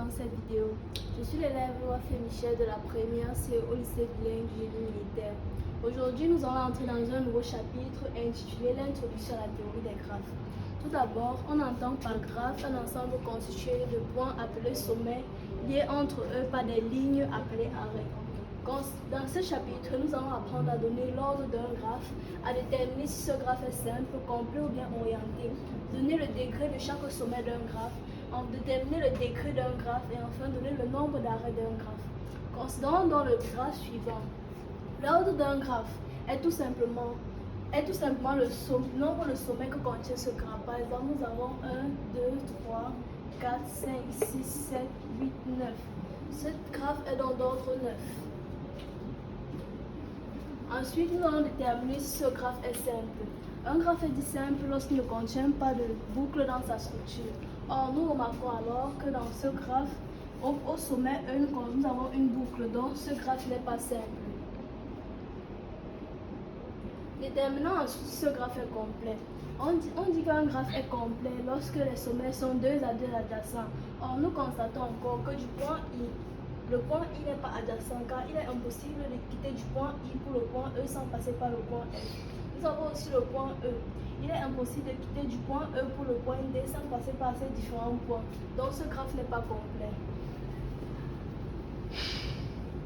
dans cette vidéo. Je suis l'élève Wafé Michel de la première C au lycée bilingue du génie militaire. Aujourd'hui, nous allons entrer dans un nouveau chapitre intitulé L'introduction à la théorie des graphes. Tout d'abord, on entend par graphe un ensemble constitué de points appelés sommets, liés entre eux par des lignes appelées arrêts. Dans ce chapitre, nous allons apprendre à donner l'ordre d'un graphe, à déterminer si ce graphe est simple, complet ou bien orienté, donner le degré de chaque sommet d'un graphe, déterminer le degré d'un graphe et enfin donner le nombre d'arrêts d'un graphe. Considérons donc le graphe suivant. L'ordre d'un graphe est tout simplement le nombre de sommets que contient ce graphe. Par exemple, nous avons 1, 2, 3, 4, 5, 6, 7, 8, 9. Ce graphe est donc d'ordre 9. Ensuite, nous allons déterminer si ce graphe est simple. Un graphe est dit simple lorsqu'il ne contient pas de boucle dans sa structure. Or, nous remarquons alors que dans ce graphe, au sommet 1, nous avons une boucle, donc ce graphe n'est pas simple. Déterminons ensuite si ce graphe est complet. On dit qu'un graphe est complet lorsque les sommets sont 2 à 2 adjacents. Or, nous constatons encore que du point I, le point I n'est pas adjacent car il est impossible de quitter du point I pour le point E sans passer par le point F. Nous avons aussi le point E. Il est impossible de quitter du point E pour le point D sans passer par ces différents points. Donc ce graphe n'est pas complet.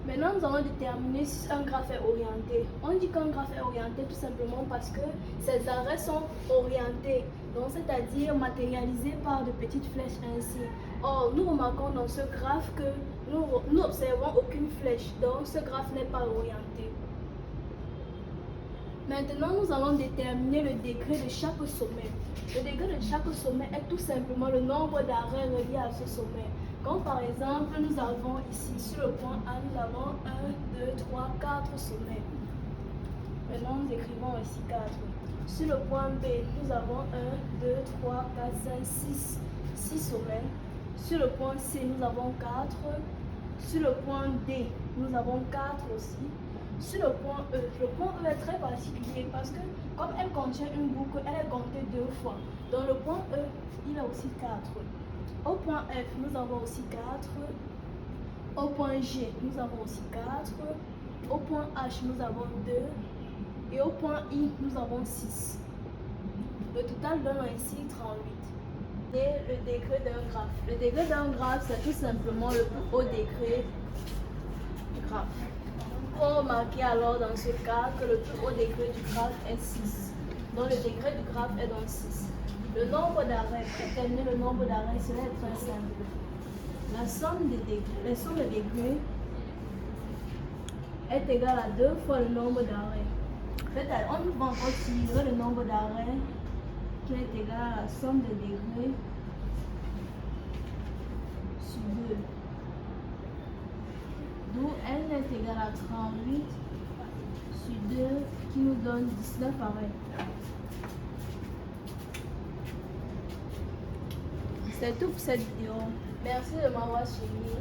Maintenant, nous allons déterminer si un graphe est orienté. On dit qu'un graphe est orienté tout simplement parce que ses arrêts sont orientés, donc c'est-à-dire matérialisés par de petites flèches ainsi. Or, nous remarquons dans ce graphe que nous n'observons aucune flèche, donc ce graphe n'est pas orienté. Maintenant, nous allons déterminer le degré de chaque sommet. Le degré de chaque sommet est tout simplement le nombre d'arrêts reliés à ce sommet. Comme par exemple, nous avons ici, sur le point A, nous avons 1, 2, 3, 4 sommets. Maintenant, nous écrivons ici 4. Sur le point B, nous avons 1, 2, 3, 4, 5, 6 sommets. Sur le point C, nous avons 4. Sur le point D, nous avons 4 aussi. Sur le point E est très particulier parce que comme elle contient une boucle, elle est comptée 2 fois. Dans le point E, il a aussi 4. Au point F, nous avons aussi 4. Au point G, nous avons aussi 4. Au point H, nous avons 2. Et au point I, nous avons 6. Le total donne ainsi 38. Et le degré d'un graphe. Le degré d'un graphe, c'est tout simplement le plus haut degré du graphe. On va remarquer alors dans ce cas que le plus haut degré du graphe est 6. Donc le degré du graphe est donc 6. Le nombre d'arrêts, pour déterminer le nombre d'arrêts, cela est très simple. La somme des degrés est égale à 2 fois le nombre d'arrêts. On va encore tirer le nombre d'arrêts qui est égal à la somme des degrés sur 2. D'où n est égal à 38 sur 2 qui nous donne 19 arrêts. C'est tout pour cette vidéo. Merci de m'avoir suivi.